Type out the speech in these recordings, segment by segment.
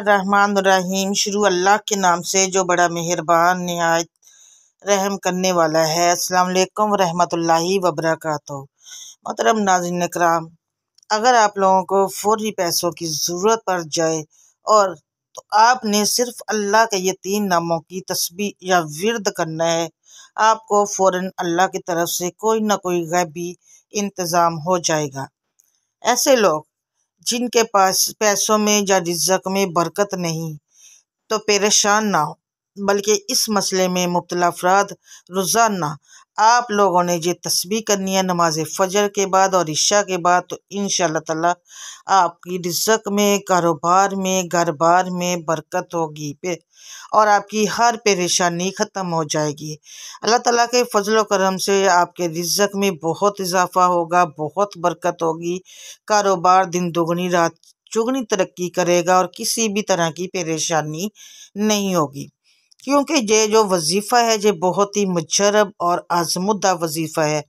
रहमान रहीम। शुरू अल्लाह के नाम से जो बड़ा मेहरबान निहायत रहम करने वाला है। अस्सलाम वालेकुम व रहमतुल्लाहि व बरकातहू। मोहतरम नाज़रीन कराम, अगर आप लोगों को फौरी पैसों की ज़रूरत पड़ जाए और तो आपने सिर्फ अल्लाह के ये 3 नामों की तस्बीह या विर्द करना है। आपको फ़ौरन अल्लाह की तरफ से कोई ना कोई गैबी इंतज़ाम हो जाएगा। ऐसे लोग जिनके पास पैसों में या रिज़्क़ में बरकत नहीं, तो परेशान ना हो, बल्कि इस मसले में मुब्तला अफराद रोज़ाना आप लोगों ने ये तस्बीह करनी है नमाज फ़जर के बाद और इशा के बाद, तो इंशाअल्लाह ताला आपकी रिज़्क़ में, कारोबार में, घर-बार में बरकत होगी और आपकी हर परेशानी ख़त्म हो जाएगी। अल्लाह ताला के फजल व करम से आपके रिज़्क़ में बहुत इजाफ़ा होगा, बहुत बरकत होगी। कारोबार दिन दुगनी रात चुगनी तरक्की करेगा और किसी भी तरह की परेशानी नहीं होगी, क्योंकि ये जो वजीफ़ा है ये बहुत ही मुजरब और आज़मुदा वजीफ़ा है।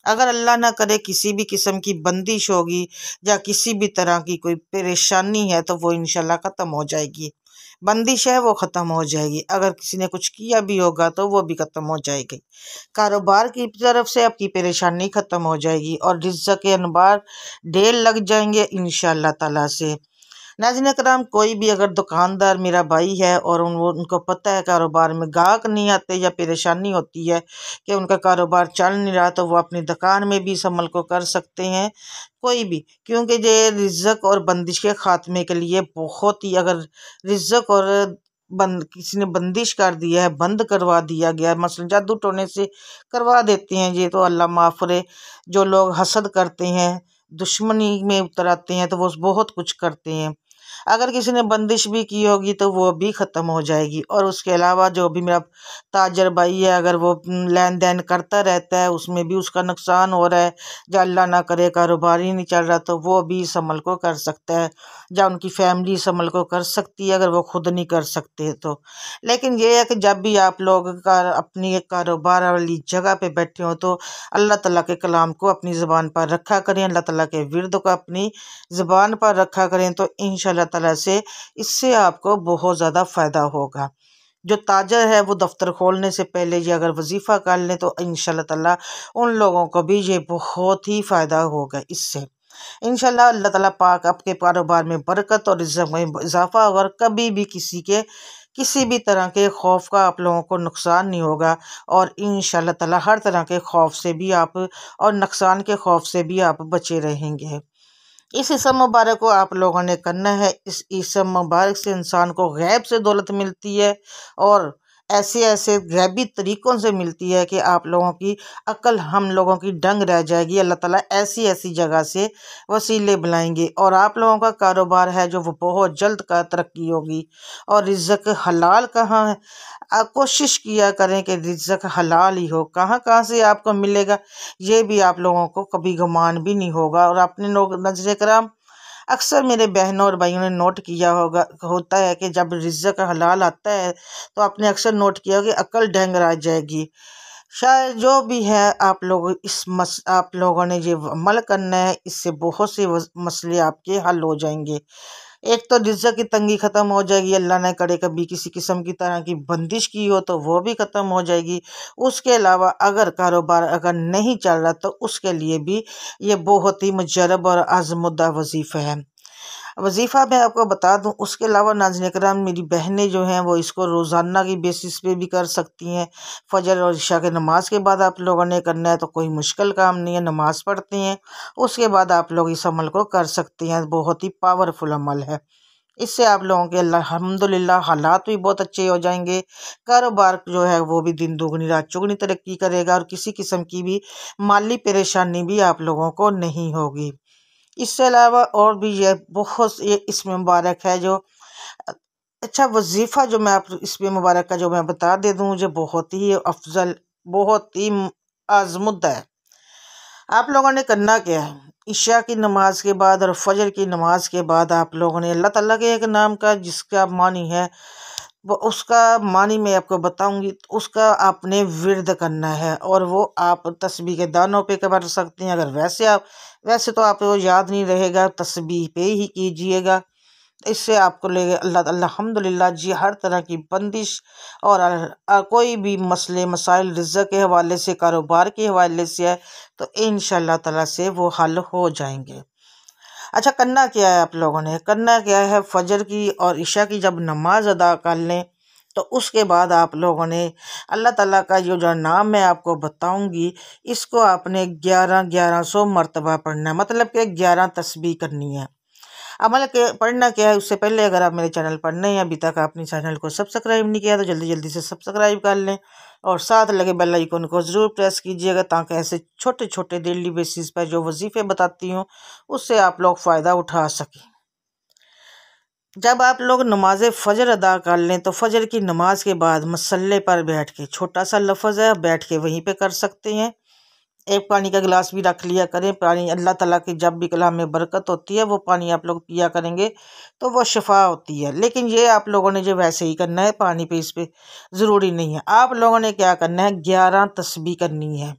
अगर अल्लाह ना करे किसी भी किस्म की बंदिश होगी या किसी भी तरह की कोई परेशानी है, तो वो इंशाल्लाह ख़त्म हो जाएगी। बंदिश है वो ख़त्म हो जाएगी। अगर किसी ने कुछ किया भी होगा तो वो भी ख़त्म हो जाएगी। कारोबार की तरफ से आपकी परेशानी ख़त्म हो जाएगी और रिज़्क़ के अनबार ढेर लग जाएंगे इंशाअल्लाह ताला से। नाज़रीन कराम, कोई भी अगर दुकानदार मेरा भाई है और उनको पता है कारोबार में गाहक नहीं आते या परेशानी होती है कि उनका कारोबार चल नहीं रहा, तो वो अपनी दुकान में भी इस अमल को कर सकते हैं। कोई भी, क्योंकि ये रिज़्क़ और बंदिश के ख़ात्मे के लिए बहुत ही, अगर रिज़्क़ और किसी ने बंदिश कर दिया है, बंद करवा दिया गया है, मसलन जादू टोने से करवा देते हैं, ये तो अल्लाह माफ़ करे। जो लोग हसद करते हैं, दुश्मनी में उतर आते हैं, तो वो बहुत कुछ करते हैं। अगर किसी ने बंदिश भी की होगी तो वो भी ख़त्म हो जाएगी। और उसके अलावा जो भी मेरा ताजर भाई है, अगर वो लेन देन करता रहता है, उसमें भी उसका नुकसान हो रहा है, या अल्लाह ना करे कारोबार ही नहीं चल रहा, तो वो भी इस अमल को कर सकता है, या उनकी फैमिली इस अमल को कर सकती है अगर वो खुद नहीं कर सकते तो। लेकिन ये है कि जब भी आप लोग अपनी एक कारोबार वाली जगह पे बैठे हो, तो अल्लाह ताला के कलाम को अपनी ज़ुबान पर रखा करें, अल्लाह ताला के विर्द को अपनी ज़ुबान पर रखा करें, तो इंशाअल्लाह ताला से इससे आपको बहुत ज़्यादा फ़ायदा होगा। जो ताजर है वो दफ्तर खोलने से पहले ये अगर वजीफ़ा कर लें, तो इंशाअल्लाह ताला उन लोगों को भी ये बहुत ही फ़ायदा होगा इससे। इंशाअल्लाह अल्लाह ताला पाक आपके कारोबार में बरकत और रिज़्क़ में इजाफ़ा होगा और कभी भी किसी भी तरह के खौफ का आप लोगों को नुकसान नहीं होगा। और इंशाअल्लाह ताला हर तरह के खौफ से भी आप, और नुकसान के खौफ से भी आप बचे रहेंगे। इस इसम मुबारक को आप लोगों ने करना है। इस इसम मुबारक से इंसान को गैब से दौलत मिलती है और ऐसे ऐसे गैबी तरीक़ों से मिलती है कि आप लोगों की अक्ल हम लोगों की दंग रह जाएगी। अल्लाह ताला ऐसी ऐसी जगह से वसीले बुलाएंगे और आप लोगों का कारोबार है जो वो बहुत जल्द का तरक्की होगी। और रिज़्क़ हलाल कहाँ है, आप कोशिश किया करें कि रिज़्क़ हलाल ही हो। कहाँ कहाँ से आपको मिलेगा ये भी आप लोगों को कभी गुमान भी नहीं होगा। और अपने लोग नजर कराम, अक्सर मेरे बहनों और भाइयों ने नोट किया होता है कि जब रिज़्क़ हलाल आता है, तो आपने अक्सर नोट किया कि अकल ढंग रह जाएगी। शायद जो भी है, आप लोगों ने ये अमल करना है, इससे बहुत से मसले आपके हल हो जाएंगे। एक तो रिज़्क़ की तंगी ख़त्म हो जाएगी, अल्लाह न करे कभी किसी किस्म की तरह की बंदिश की हो तो वो भी ख़त्म हो जाएगी। उसके अलावा अगर कारोबार अगर नहीं चल रहा, तो उसके लिए भी ये बहुत ही मुजरब और आज़मुदा वजीफ़ा है। वजीफ़ा मैं आपको बता दूं, उसके अलावा नाज़रीन कराम, मेरी बहनें जो हैं वो इसको रोज़ाना की बेसिस पे भी कर सकती हैं। फ़जर और इशा के नमाज के बाद आप लोगों ने करना है, तो कोई मुश्किल काम नहीं है, नमाज पढ़ते हैं उसके बाद आप लोग इस अमल को कर सकते हैं। बहुत ही पावरफुल अमल है। इससे आप लोगों के अल्हम्दुलिल्लाह हालात भी बहुत अच्छे हो जाएंगे। कारोबार जो है वो भी दिन दुगनी रात चौगुनी तरक्की करेगा और किसी किस्म की भी माली परेशानी भी आप लोगों को नहीं होगी। इससे अलावा और भी ये बहुत ये इसमें मुबारक है जो अच्छा वजीफ़ा जो मैं आप इसमें मुबारक का जो मैं बता दे दूँ, मुझे बहुत ही अफजल, बहुत ही आज़मुदा है। आप लोगों ने करना क्या है, इशा की नमाज के बाद और फजर की नमाज के बाद आप लोगों ने अल्लाह ताला के एक नाम का जिसका मानी है, वो उसका मानी मैं आपको बताऊंगी, तो उसका आपने विर्द करना है। और वो आप तस्बीह के दानों पे कर सकते हैं। अगर वैसे तो आपको याद नहीं रहेगा, तस्बीह पे ही कीजिएगा। इससे आपको ले अल्हम्दुलिल्लाह जी हर तरह की बंदिश और कोई भी मसले मसाइल रिज़्क़ के हवाले से, कारोबार के हवाले से है तो इंशाअल्लाह ताला से वो हल हो जाएंगे। अच्छा, करना क्या है आप लोगों ने? करना क्या है, फजर की और इशा की जब नमाज अदा कर लें तो उसके बाद आप लोगों ने अल्लाह ताला का जो नाम मैं आपको बताऊंगी, इसको आपने 1100 मरतबा पढ़ना है, मतलब कि 11 तस्बीह करनी है। अमल के पढ़ना क्या है, उससे पहले अगर आप मेरे चैनल पर नए हैं, अभी तक आपने चैनल को सब्सक्राइब नहीं किया तो जल्दी जल्दी से सब्सक्राइब कर लें और साथ लगे बेल आइकन को ज़रूर प्रेस कीजिएगा, ताकि ऐसे छोटे छोटे डेली बेसिस पर जो वजीफ़े बताती हूँ उससे आप लोग फ़ायदा उठा सकें। जब आप लोग नमाज फ़जर अदा कर लें तो फ़जर की नमाज के बाद मसल्ले पर बैठ के, छोटा सा लफ्ज़ है, बैठ के वहीं पे कर सकते हैं। एक पानी का गिलास भी रख लिया करें। पानी अल्लाह ताला की जब भी कलाम में बरकत होती है वो पानी आप लोग पिया करेंगे तो वो शिफा होती है। लेकिन ये आप लोगों ने जो वैसे ही करना है, पानी पे इस पे ज़रूरी नहीं है। आप लोगों ने क्या करना है, 11 तस्बीह करनी है,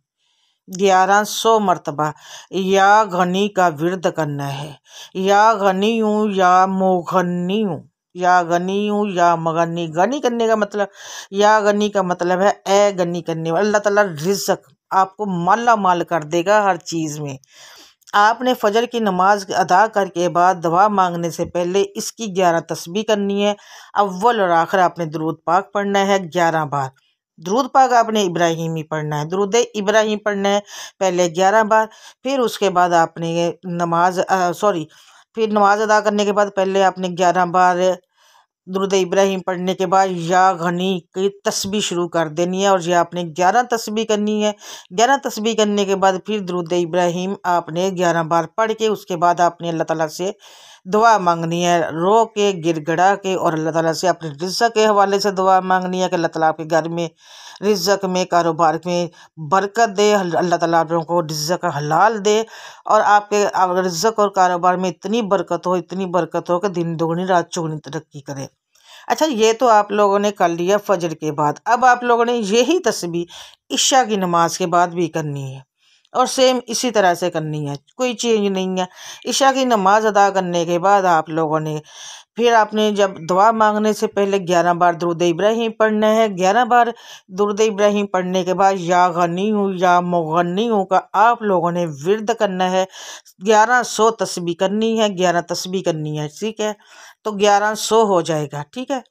1100 मरतबा या गनी का विर्द करना है। या गनी हूँ या मोगनी हूँ, या गनी हूँ या मगनी। गनी करने का मतलब, या गनी का मतलब है ए गनी करने वाला। अल्लाह ताला रिज़्क़ आपको माला माल कर देगा हर चीज़ में। आपने फजर की नमाज अदा करके बाद दुआ मांगने से पहले इसकी 11 तस्बीह करनी है। अव्वल और आखिर आपने दुरूद पाक पढ़ना है 11 बार। दुरूद पाक आपने इब्राहिमी पढ़ना है, दुरूद इब्राहिम पढ़ना है पहले 11 बार। फिर उसके बाद आपने फिर नमाज अदा करने के बाद पहले आपने 11 बार दुरूद इब्राहिम पढ़ने के बाद या गनी की तस्बीह शुरू कर देनी है और ये आपने 11 तस्बीह करनी है। 11 तस्बीह करने के बाद फिर दुरूद इब्राहिम आपने 11 बार पढ़ के उसके बाद आपने अल्लाह ताला से दुआ मांगनी है, रो के गिड़गिड़ा के, और अल्लाह ताला से अपने रिज़्क़ के हवाले से दुआ मांगनी है कि अल्लाह ताला आपके घर में रिज़्क़ में, कारोबार में बरकत दे। अल्लाह ताला आप लोगों को रिज़्क़ हलाल दे और आपके रिज़्क़ और कारोबार में इतनी बरकत हो, इतनी बरकत हो कि दिन दुगनी रात चौगुनी तरक्की करे। अच्छा, ये तो आप लोगों ने कर लिया फजर के बाद। अब आप लोगों ने यही तस्बीह इशा की नमाज के बाद भी करनी है और सेम इसी तरह से करनी है, कोई चेंज नहीं है। इशा की नमाज अदा करने के बाद आप लोगों ने फिर आपने जब दुआ मांगने से पहले 11 बार दुरूद इब्राहिम पढ़ना है। 11 बार दुरूद इब्राहिम पढ़ने के बाद या गनी हूँ या मुगन्नी हूँ का आप लोगों ने विर्द करना है। 1100 तस्बीह करनी है, 11 तस्बीह करनी है, ठीक है। तो 1100 हो जाएगा, ठीक है।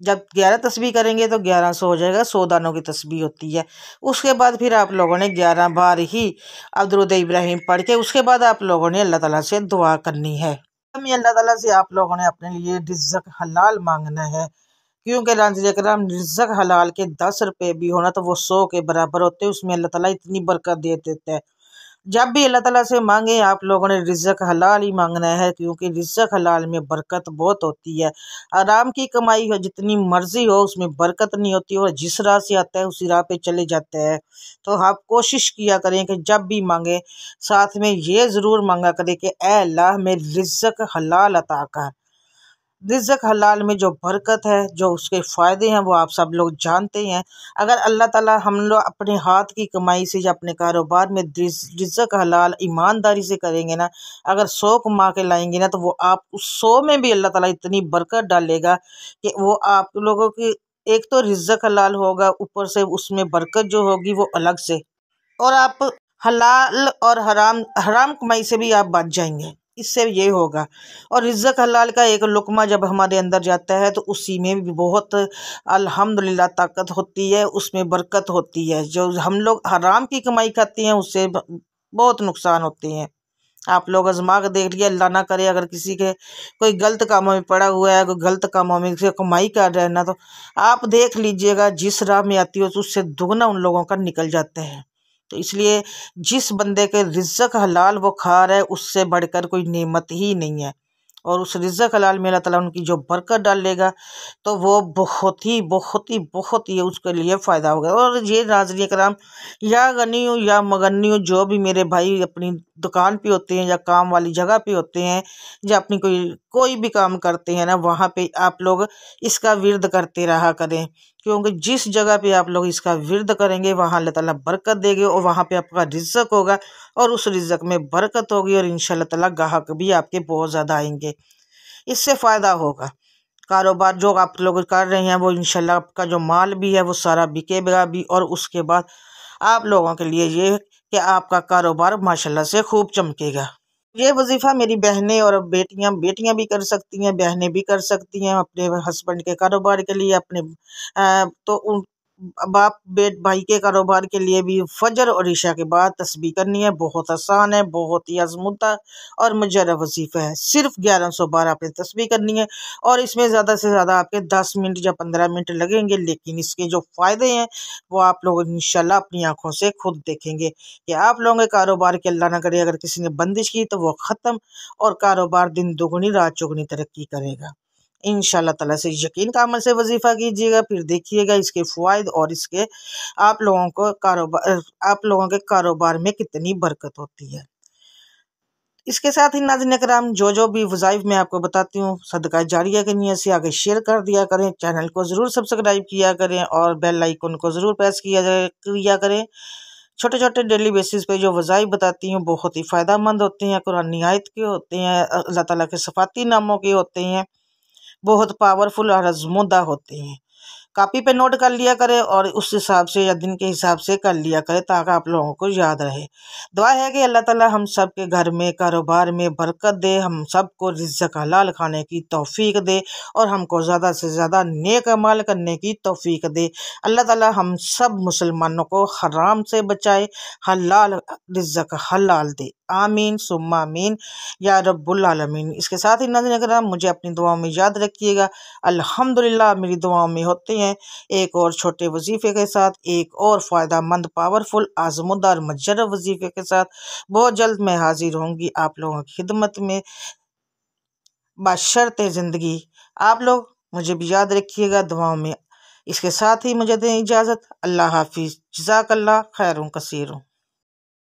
जब 11 तस्बीह करेंगे तो 1100 हो जाएगा, 100 दानों की तस्बीह होती है। उसके बाद फिर आप लोगों ने 11 बार ही अब दुरूद इब्राहिम पढ़ के उसके बाद आप लोगों ने अल्लाह ताला से दुआ करनी है। हमें अल्लाह ताला से आप लोगों ने अपने लिए रिज़्क़ हलाल मांगना है, क्योंकि नाज़रीन रिज़्क़ हलाल के 10 रुपये भी होना तो वो 100 के बराबर होते हैं। उसमें अल्लाह ताला इतनी बरकत दे देता है। जब भी अल्लाह ताला से मांगे आप लोगों ने रिज़्क़ हलाल ही मांगना है, क्योंकि रिज़्क़ हलाल में बरकत बहुत होती है। आराम की कमाई हो जितनी मर्जी हो उसमें बरकत नहीं होती और जिस राह से आता है उसी राह पे चले जाते हैं। तो आप कोशिश किया करें कि जब भी मांगे साथ में ये ज़रूर मांगा करें कि ए अल्लाह मेरे रिज़्क़ हलाल अता कर। रिज़्क़ हलाल में जो बरकत है, जो उसके फ़ायदे हैं वो आप सब लोग जानते हैं। अगर अल्लाह ताला हम लोग अपने हाथ की कमाई से या अपने कारोबार में रिज़्क़ हलाल ईमानदारी से करेंगे ना, अगर 100 कमा के लाएंगे ना तो वो आप उस 100 में भी अल्लाह ताला इतनी बरकत डालेगा कि वो आप लोगों की एक तो रिज़्क़ हलाल होगा, ऊपर से उसमें बरकत जो होगी वो अलग से, और आप हलाल और हराम हराम कमाई से भी आप बच जाएंगे। इससे ये होगा। और रिज़्क़ हलाल का एक लुक़मा जब हमारे अंदर जाता है तो उसी में भी बहुत अल्हम्दुलिल्लाह ताकत होती है, उसमें बरकत होती है। जो हम लोग हराम की कमाई खाते हैं उससे बहुत नुकसान होते हैं। आप लोग आजमा के देख लिया, अल्लाह ना करे अगर किसी के कोई गलत कामों में पड़ा हुआ है, कोई गलत कामों में से कमाई कर रहा है ना, तो आप देख लीजिएगा जिस राह में आती हो तो उससे दुगना उन लोगों का निकल जाता है। तो इसलिए जिस बंदे के रिज़्क़ हलाल वो खा रहा है उससे बढ़कर कोई नेमत ही नहीं है। और उस रिज़्क़ हलाल में अल्लाह ताला उनकी जो बरकत डालेगा तो वो बहुत ही उसके लिए फ़ायदा होगा। और ये नाज़रीन कराम, या गनी हो या मगनी हो, जो भी मेरे भाई अपनी दुकान पे होते हैं या काम वाली जगह पे होते हैं या अपनी कोई भी काम करते हैं ना, वहाँ पे आप लोग इसका विर्द करते रहा करें, क्योंकि जिस जगह पे आप लोग इसका विर्द करेंगे वहाँ अल्लाह ताला बरकत देंगे और वहाँ पे आपका रिज़्क़ होगा और उस रिज़्क़ में बरकत होगी और इंशाअल्लाह ताला ग्राहक भी आपके बहुत ज़्यादा आएंगे। इससे फ़ायदा होगा। कारोबार जो आप लोग कर रहे हैं वो इंशाल्लाह आपका जो माल भी है वो सारा बिकेगा भी, और उसके बाद आप लोगों के लिए ये कि आपका कारोबार माशाल्लाह से खूब चमकेगा। ये वजीफ़ा मेरी बहनें और बेटियां बेटियां भी कर सकती हैं, बहनें भी कर सकती हैं अपने हस्बैंड के कारोबार के लिए, अपने तो उन बाप बेट भाई के कारोबार के लिए भी फजर और ईशा के बाद तस्बीह करनी है। बहुत आसान है, बहुत ही आजमुद्दा और मुजर्रब वजीफ़ा है। सिर्फ 1100 बार आपने तस्बीह करनी है, और इसमें ज़्यादा से ज़्यादा आपके 10 मिनट या 15 मिनट लगेंगे, लेकिन इसके जो फ़ायदे हैं वो आप लोग इंशाल्लाह अपनी आंखों से खुद देखेंगे कि आप लोगों के कारोबार की अल्लाह ना करे अगर किसी ने बंदिश की तो वो ख़त्म, और कारोबार दिन दोगुनी रात चौगुनी तरक्की करेगा इंशाल्लाह ताला से। यकीन का अमल से वजीफ़ा कीजिएगा, फिर देखिएगा इसके फ़वाइद और इसके आप लोगों के कारोबार में कितनी बरकत होती है। इसके साथ ही नाज़रीन करम, जो भी वज़ाइफ मैं आपको बताती हूँ सदका जारिया की नीयत से आगे शेयर कर दिया करें, चैनल को ज़रूर सब्सक्राइब किया करें और बेल आइकन को ज़रूर प्रेस किया करें। छोटे छोटे डेली बेसिस पे जो वज़ाइफ बताती हूँ बहुत ही फ़ायदेमंद होते हैं, कुरानी आयत के होते हैं, अल्लाह ताला के सफ़ाती नामों के होते हैं, बहुत पावरफुल और आज़मूदा होते हैं। कॉपी पे नोट कर लिया करें और उस हिसाब से या दिन के हिसाब से कर लिया करें ताकि आप लोगों को याद रहे। दुआ है कि अल्लाह ताला हम सब के घर में कारोबार में बरकत दे, हम सबको रिज़्क़ हलाल खाने की तौफीक दे और हमको ज़्यादा से ज़्यादा नेक अमाल करने की तौफीक दे। अल्लाह ताला हम सब मुसलमानों को हराम से बचाए, हलाल रिज़्क़ हलाल दे। आमीन सुम्मा आमीन या रब्बुल आलमीन। इसके साथ ही नाज़रीन अगर मुझे अपनी दुआओं में याद रखिएगा। अल्हम्दुलिल्लाह मेरी दुआओं में होते हैं एक और छोटे वजीफ़े के साथ, एक और फ़ायदेमंद पावरफुल आज़मुदा और मुजर्रब वजीफ़े के साथ बहुत जल्द मैं हाजिर होंगी आप लोगों की खिदमत में बशर्ते ज़िंदगी। आप लोग मुझे भी याद रखिएगा दुआओं में। इसके साथ ही मुझे दें इजाज़त। अल्लाह हाफिज़। जज़ाकल्लाह खैरुन कसीरुन।